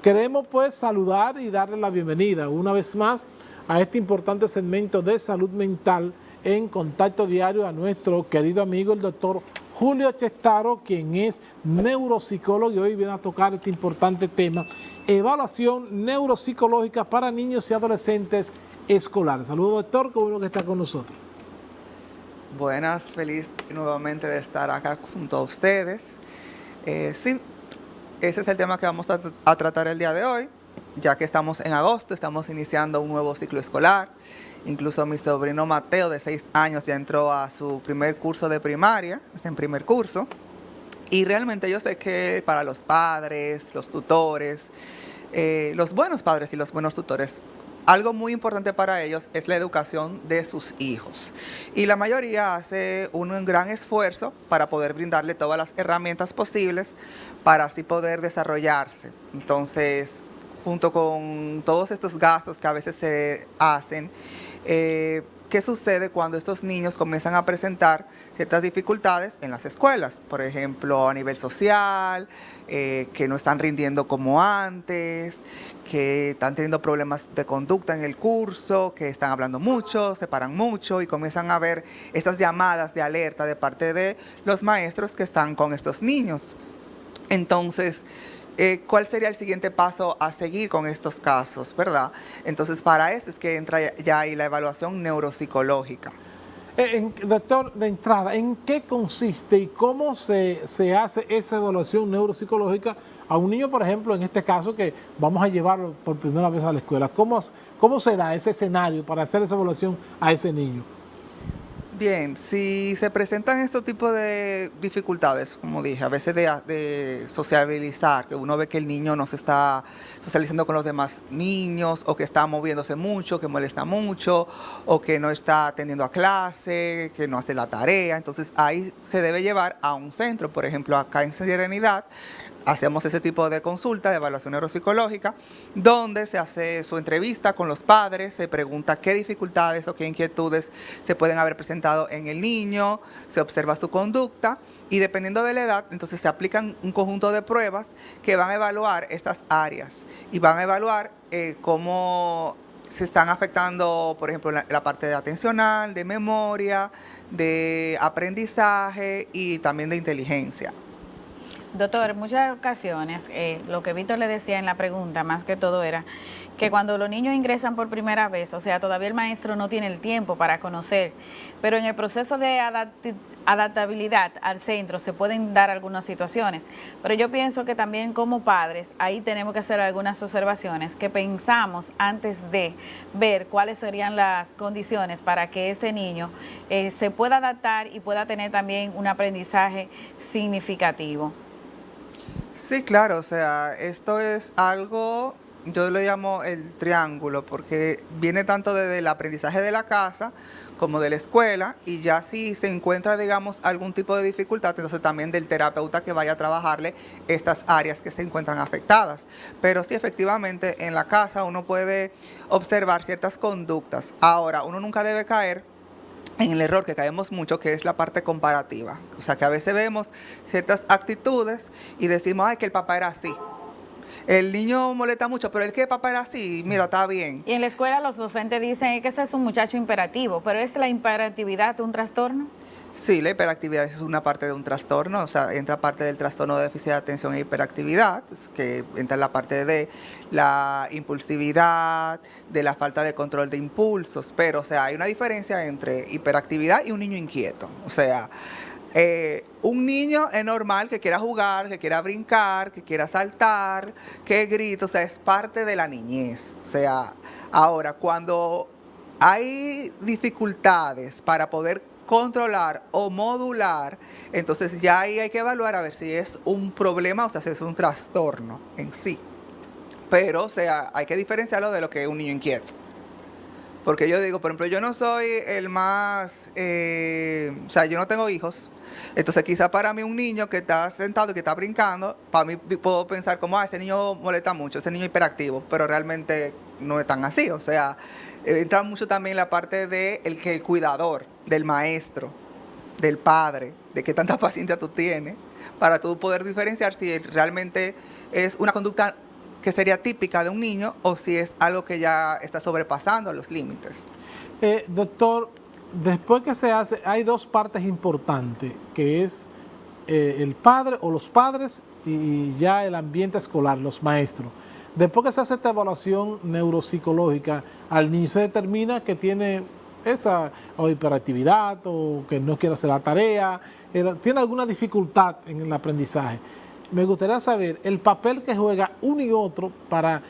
Queremos pues saludar y darle la bienvenida una vez más a este importante segmento de salud mental en Contacto Diario a nuestro querido amigo el doctor Julio Chestaro, quien es neuropsicólogo y hoy viene a tocar este importante tema, evaluación neuropsicológica para niños y adolescentes escolares. Saludos, doctor, qué bueno que está con nosotros. Buenas, feliz nuevamente de estar acá junto a ustedes. Sí, ese es el tema que vamos a tratar el día de hoy, ya que estamos en agosto, estamos iniciando un nuevo ciclo escolar. Incluso mi sobrino Mateo, de 6 años, ya entró a su primer curso de primaria, está en primer curso. Y realmente yo sé que para los padres, los tutores, los buenos padres y los buenos tutores, algo muy importante para ellos es la educación de sus hijos. Y la mayoría hace un gran esfuerzo para poder brindarle todas las herramientas posibles para así poder desarrollarse. Entonces, junto con todos estos gastos que a veces se hacen, ¿qué sucede cuando estos niños comienzan a presentar ciertas dificultades en las escuelas? Por ejemplo, a nivel social, que no están rindiendo como antes, que están teniendo problemas de conducta en el curso, que están hablando mucho, se paran mucho y comienzan a ver estas llamadas de alerta de parte de los maestros que están con estos niños. Entonces, ¿cuál sería el siguiente paso a seguir con estos casos, verdad? Entonces, para eso es que entra ya ahí la evaluación neuropsicológica. Doctor, de entrada, ¿en qué consiste y cómo se hace esa evaluación neuropsicológica a un niño, por ejemplo, en este caso, que vamos a llevarlo por primera vez a la escuela? ¿Cómo se da ese escenario para hacer esa evaluación a ese niño? Bien, si se presentan estos tipos de dificultades, como dije, a veces de sociabilizar, que uno ve que el niño no se está socializando con los demás niños, o que está moviéndose mucho, que molesta mucho, o que no está atendiendo a clase, que no hace la tarea, entonces ahí se debe llevar a un centro. Por ejemplo, acá en Serenidad hacemos ese tipo de consulta de evaluación neuropsicológica, donde se hace su entrevista con los padres, se pregunta qué dificultades o qué inquietudes se pueden haber presentado en el niño, se observa su conducta y dependiendo de la edad, entonces se aplican un conjunto de pruebas que van a evaluar estas áreas y van a evaluar cómo se están afectando, por ejemplo, la parte de atencional, de memoria, de aprendizaje y también de inteligencia. Doctor, en muchas ocasiones, lo que Víctor le decía en la pregunta, más que todo era que cuando los niños ingresan por primera vez, o sea, todavía el maestro no tiene el tiempo para conocer, pero en el proceso de adaptabilidad al centro se pueden dar algunas situaciones. Pero yo pienso que también como padres, ahí tenemos que hacer algunas observaciones que pensamos antes de ver cuáles serían las condiciones para que este niño se pueda adaptar y pueda tener también un aprendizaje significativo. Sí, claro, o sea, esto es algo, yo lo llamo el triángulo, porque viene tanto desde el aprendizaje de la casa como de la escuela, y ya si se encuentra, digamos, algún tipo de dificultad, entonces también del terapeuta que vaya a trabajarle estas áreas que se encuentran afectadas. Pero sí, efectivamente, en la casa uno puede observar ciertas conductas. Ahora, uno nunca debe caer en el error que caemos mucho, que es la parte comparativa. O sea, que a veces vemos ciertas actitudes y decimos, ay, que el papá era así. El niño molesta mucho, pero el que el papá era así, mira, está bien. Y en la escuela los docentes dicen que ese es un muchacho imperativo, pero ¿es la hiperactividad un trastorno? Sí, la hiperactividad es una parte de un trastorno, o sea, entra parte del trastorno de déficit de atención e hiperactividad, que entra en la parte de la impulsividad, de la falta de control de impulsos, pero, o sea, hay una diferencia entre hiperactividad y un niño inquieto. O sea, un niño es normal que quiera jugar, que quiera brincar, que quiera saltar, que grite, o sea, es parte de la niñez. O sea, ahora, cuando hay dificultades para poder controlar o modular, entonces ya ahí hay que evaluar a ver si es un problema, o sea, si es un trastorno en sí. Pero, o sea, hay que diferenciarlo de lo que es un niño inquieto. Porque yo digo, por ejemplo, yo no soy el más, o sea, yo no tengo hijos. Entonces quizá para mí un niño que está sentado y que está brincando, para mí puedo pensar como, ese niño molesta mucho, ese niño hiperactivo, pero realmente no es tan así. O sea, entra mucho también la parte de el cuidador, del maestro, del padre, de qué tanta paciencia tú tienes, para tú poder diferenciar si realmente es una conducta que sería típica de un niño o si es algo que ya está sobrepasando los límites. Doctor, después que se hace, hay dos partes importantes, que es el padre o los padres y ya el ambiente escolar, los maestros. Después que se hace esta evaluación neuropsicológica, al niño se determina que tiene esa o hiperactividad o que no quiere hacer la tarea, tiene alguna dificultad en el aprendizaje. Me gustaría saber el papel que juega uno y otro para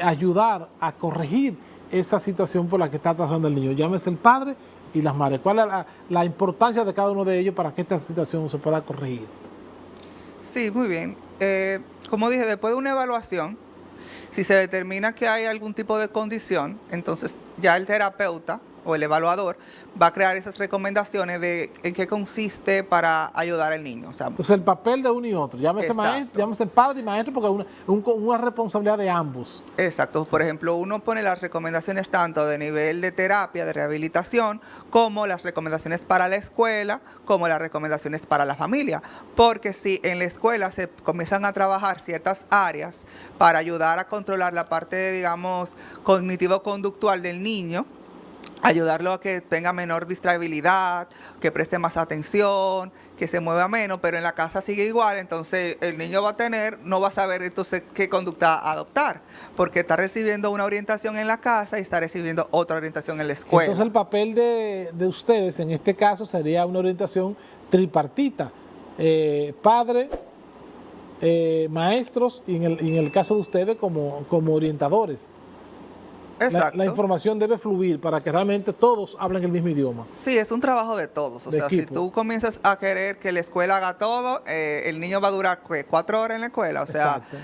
ayudar a corregir esa situación por la que está pasando el niño. Llámese el padre y las madres. ¿Cuál es la importancia de cada uno de ellos para que esta situación se pueda corregir? Sí, muy bien. Como dije, después de una evaluación, si se determina que hay algún tipo de condición, entonces ya el terapeuta o el evaluador va a crear esas recomendaciones de en qué consiste para ayudar al niño. O sea, entonces el papel de uno y otro, llámese maestro, llámese padre y maestro, porque es una responsabilidad de ambos. Exacto. Por ejemplo, uno pone las recomendaciones tanto de nivel de terapia, de rehabilitación, como las recomendaciones para la escuela, como las recomendaciones para la familia. Porque si en la escuela se comienzan a trabajar ciertas áreas para ayudar a controlar la parte, digamos, cognitivo-conductual del niño, ayudarlo a que tenga menor distraibilidad, que preste más atención, que se mueva menos, pero en la casa sigue igual, entonces el niño no va a saber entonces qué conducta adoptar, porque está recibiendo una orientación en la casa y está recibiendo otra orientación en la escuela. Entonces el papel de ustedes en este caso sería una orientación tripartita, padre, maestros y en el caso de ustedes como orientadores. Exacto. La información debe fluir para que realmente todos hablen el mismo idioma. Sí, es un trabajo de todos. O sea, si tú comienzas a querer que la escuela haga todo, el niño va a durar 4 horas en la escuela. O sea, exacto,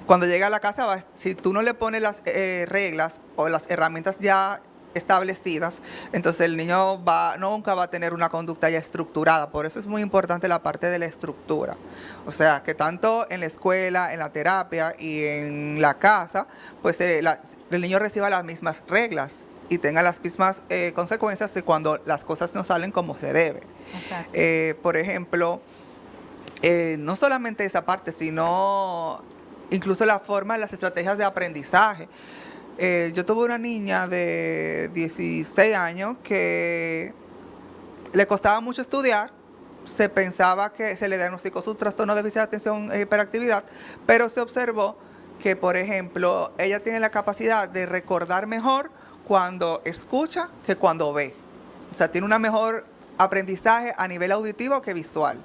cuando llega a la casa, si tú no le pones las reglas o las herramientas ya establecidas, entonces el niño nunca va a tener una conducta ya estructurada. Por eso es muy importante la parte de la estructura. O sea, que tanto en la escuela, en la terapia y en la casa, pues el niño reciba las mismas reglas y tenga las mismas consecuencias de cuando las cosas no salen como se debe. Por ejemplo, no solamente esa parte, sino incluso la forma, las estrategias de aprendizaje. Yo tuve una niña de 16 años que le costaba mucho estudiar, se pensaba que se le diagnosticó su trastorno de déficit de atención e hiperactividad, pero se observó que, por ejemplo, ella tiene la capacidad de recordar mejor cuando escucha que cuando ve. O sea, tiene un mejor aprendizaje a nivel auditivo que visual.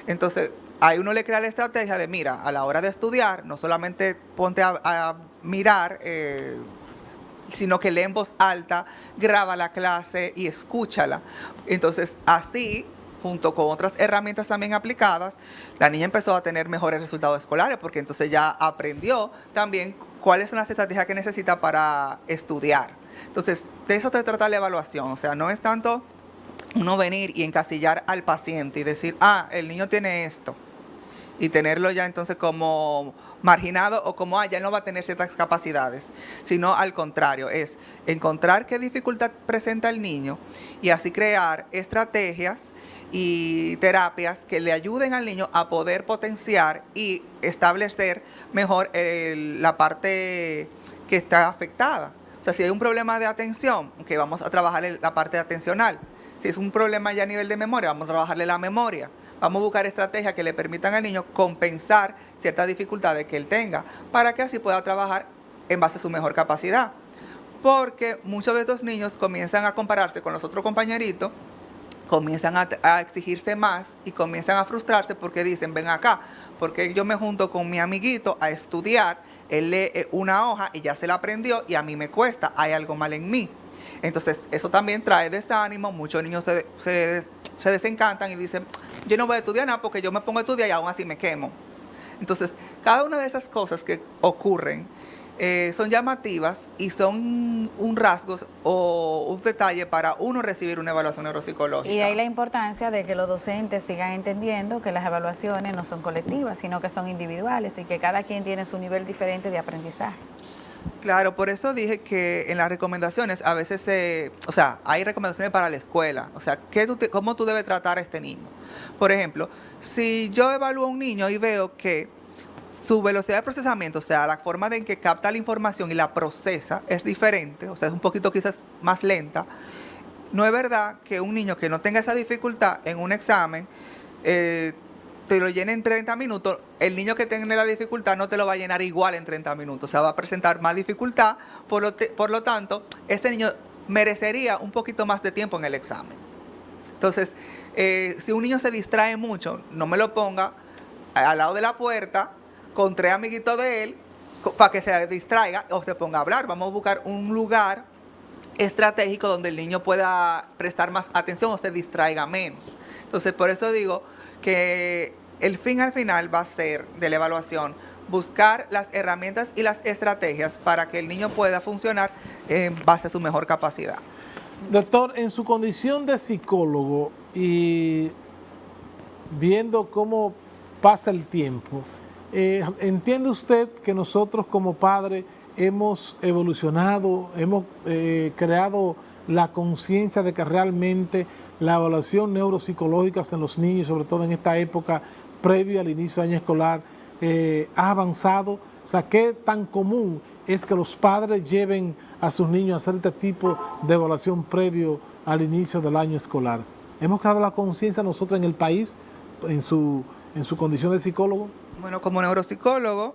Entonces, ahí uno le crea la estrategia de, mira, a la hora de estudiar, no solamente ponte a mirar, sino que lee en voz alta, graba la clase y escúchala. Entonces, así, junto con otras herramientas también aplicadas, la niña empezó a tener mejores resultados escolares, porque entonces ya aprendió también cuáles son las estrategias que necesita para estudiar. Entonces, de eso se trata la evaluación. O sea, no es tanto uno venir y encasillar al paciente y decir, el niño tiene esto, y tenerlo ya entonces como marginado o como, ya no va a tener ciertas capacidades, sino al contrario, es encontrar qué dificultad presenta el niño y así crear estrategias y terapias que le ayuden al niño a poder potenciar y establecer mejor la parte que está afectada. O sea, si hay un problema de atención, que vamos a trabajar la parte atencional. Si es un problema ya a nivel de memoria, vamos a trabajarle la memoria. Vamos a buscar estrategias que le permitan al niño compensar ciertas dificultades que él tenga para que así pueda trabajar en base a su mejor capacidad. Porque muchos de estos niños comienzan a compararse con los otros compañeritos, comienzan a exigirse más y comienzan a frustrarse porque dicen, ven acá, porque yo me junto con mi amiguito a estudiar, él lee una hoja y ya se la aprendió y a mí me cuesta, hay algo mal en mí. Entonces eso también trae desánimo, muchos niños se desencantan y dicen, yo no voy a estudiar nada porque yo me pongo a estudiar y aún así me quemo. Entonces, cada una de esas cosas que ocurren son llamativas y son un rasgo o un detalle para uno recibir una evaluación neuropsicológica. Y ahí la importancia de que los docentes sigan entendiendo que las evaluaciones no son colectivas, sino que son individuales y que cada quien tiene su nivel diferente de aprendizaje. Claro, por eso dije que en las recomendaciones a veces hay recomendaciones para la escuela. O sea, cómo tú debes tratar a este niño. Por ejemplo, si yo evalúo a un niño y veo que su velocidad de procesamiento, o sea, la forma en que capta la información y la procesa es diferente, o sea, es un poquito quizás más lenta. No es verdad que un niño que no tenga esa dificultad en un examen te lo llene en 30 minutos, el niño que tenga la dificultad no te lo va a llenar igual en 30 minutos, o sea, va a presentar más dificultad, por lo tanto, ese niño merecería un poquito más de tiempo en el examen. Entonces, si un niño se distrae mucho, no me lo ponga al lado de la puerta con 3 amiguitos de él para que se distraiga o se ponga a hablar. Vamos a buscar un lugar estratégico donde el niño pueda prestar más atención o se distraiga menos. Entonces, por eso digo que el fin al final va a ser de la evaluación buscar las herramientas y las estrategias para que el niño pueda funcionar en base a su mejor capacidad. Doctor, en su condición de psicólogo y viendo cómo pasa el tiempo, ¿entiende usted que nosotros como padres hemos evolucionado, hemos creado la conciencia de que realmente la evaluación neuropsicológica en los niños, sobre todo en esta época previo al inicio del año escolar, ha avanzado? O sea, ¿qué tan común es que los padres lleven a sus niños a hacer este tipo de evaluación previo al inicio del año escolar? ¿Hemos creado la conciencia nosotros en el país en su condición de psicólogo? Bueno, como neuropsicólogo,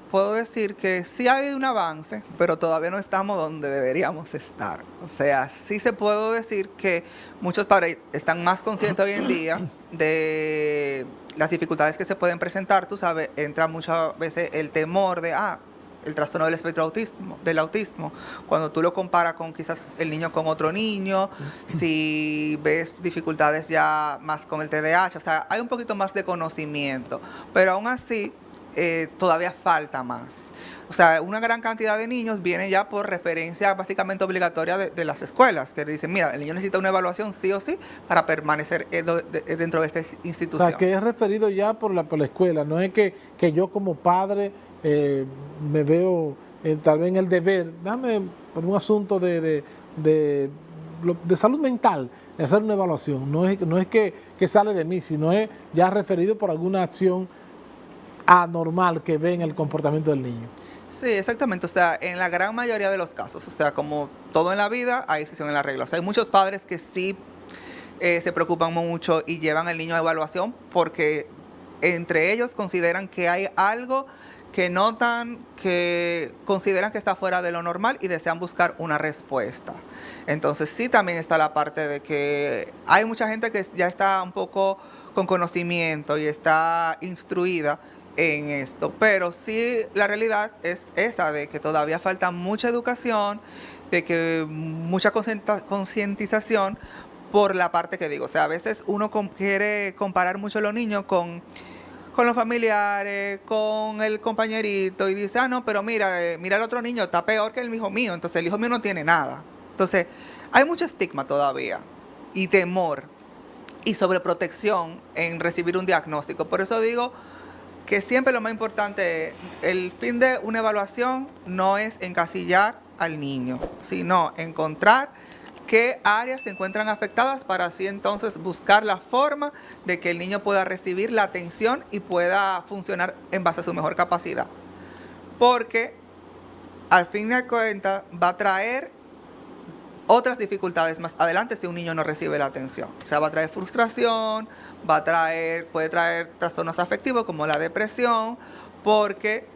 puedo decir que sí ha habido un avance, pero todavía no estamos donde deberíamos estar. O sea, sí se puede decir que muchos padres están más conscientes hoy en día de las dificultades que se pueden presentar. Tú sabes, entra muchas veces el temor de, el trastorno del espectro del autismo, cuando tú lo comparas con quizás el niño con otro niño, si ves dificultades ya más con el TDAH, o sea, hay un poquito más de conocimiento, pero aún así todavía falta más. O sea, una gran cantidad de niños vienen ya por referencia básicamente obligatoria de las escuelas, que dicen, mira, el niño necesita una evaluación sí o sí para permanecer dentro de esta institución. O sea, que es referido ya por la escuela, no es que yo como padre me veo tal vez en el deber, dame por un asunto de salud mental, de hacer una evaluación. No es que sale de mí, sino es ya referido por alguna acción anormal que ve en el comportamiento del niño. Sí, exactamente. O sea, en la gran mayoría de los casos, o sea, como todo en la vida, hay excepción en la regla. O sea, hay muchos padres que sí se preocupan mucho y llevan al niño a evaluación porque entre ellos consideran que hay algo que notan, que consideran que está fuera de lo normal y desean buscar una respuesta. Entonces sí, también está la parte de que hay mucha gente que ya está un poco con conocimiento y está instruida en esto, pero sí la realidad es esa, de que todavía falta mucha educación, de que mucha concientización por la parte que digo. O sea, a veces uno quiere comparar mucho a los niños con los familiares, con el compañerito y dice, no, pero mira el otro niño está peor que el hijo mío, entonces el hijo mío no tiene nada. Entonces hay mucho estigma todavía y temor y sobreprotección en recibir un diagnóstico. Por eso digo que siempre lo más importante, el fin de una evaluación no es encasillar al niño, sino encontrar qué áreas se encuentran afectadas para así entonces buscar la forma de que el niño pueda recibir la atención y pueda funcionar en base a su mejor capacidad. Porque al fin de cuentas va a traer otras dificultades más adelante si un niño no recibe la atención. O sea, va a traer frustración, puede traer trastornos afectivos como la depresión, porque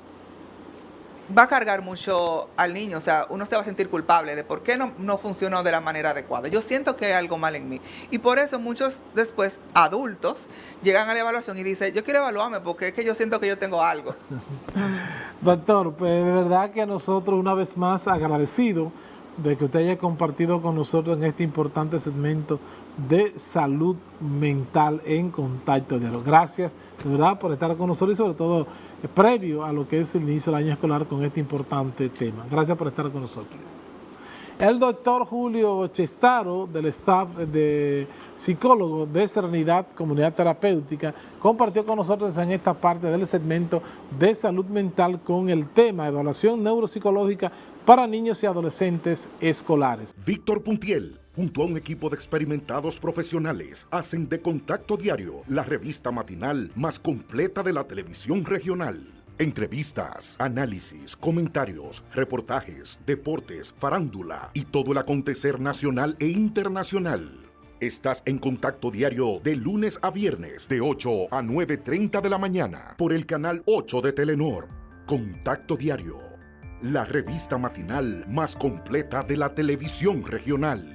va a cargar mucho al niño. O sea, uno se va a sentir culpable de por qué no funcionó de la manera adecuada. Yo siento que hay algo mal en mí. Y por eso muchos después adultos llegan a la evaluación y dicen, yo quiero evaluarme porque es que yo siento que yo tengo algo. Doctor, pues de verdad que nosotros una vez más agradecidos de que usted haya compartido con nosotros en este importante segmento de salud mental en Contacto Diario. Gracias de verdad por estar con nosotros y sobre todo previo a lo que es el inicio del año escolar con este importante tema. Gracias por estar con nosotros. El doctor Julio Chestaro, del staff de psicólogo de Serenidad Comunidad Terapéutica, compartió con nosotros en esta parte del segmento de salud mental con el tema evaluación neuropsicológica para niños y adolescentes escolares. Víctor Puntiel junto a un equipo de experimentados profesionales, hacen de Contacto Diario la revista matinal más completa de la televisión regional. Entrevistas, análisis, comentarios, reportajes, deportes, farándula y todo el acontecer nacional e internacional. Estás en Contacto Diario de lunes a viernes de 8 a 9:30 de la mañana por el canal 8 de Telenor. Contacto Diario, la revista matinal más completa de la televisión regional.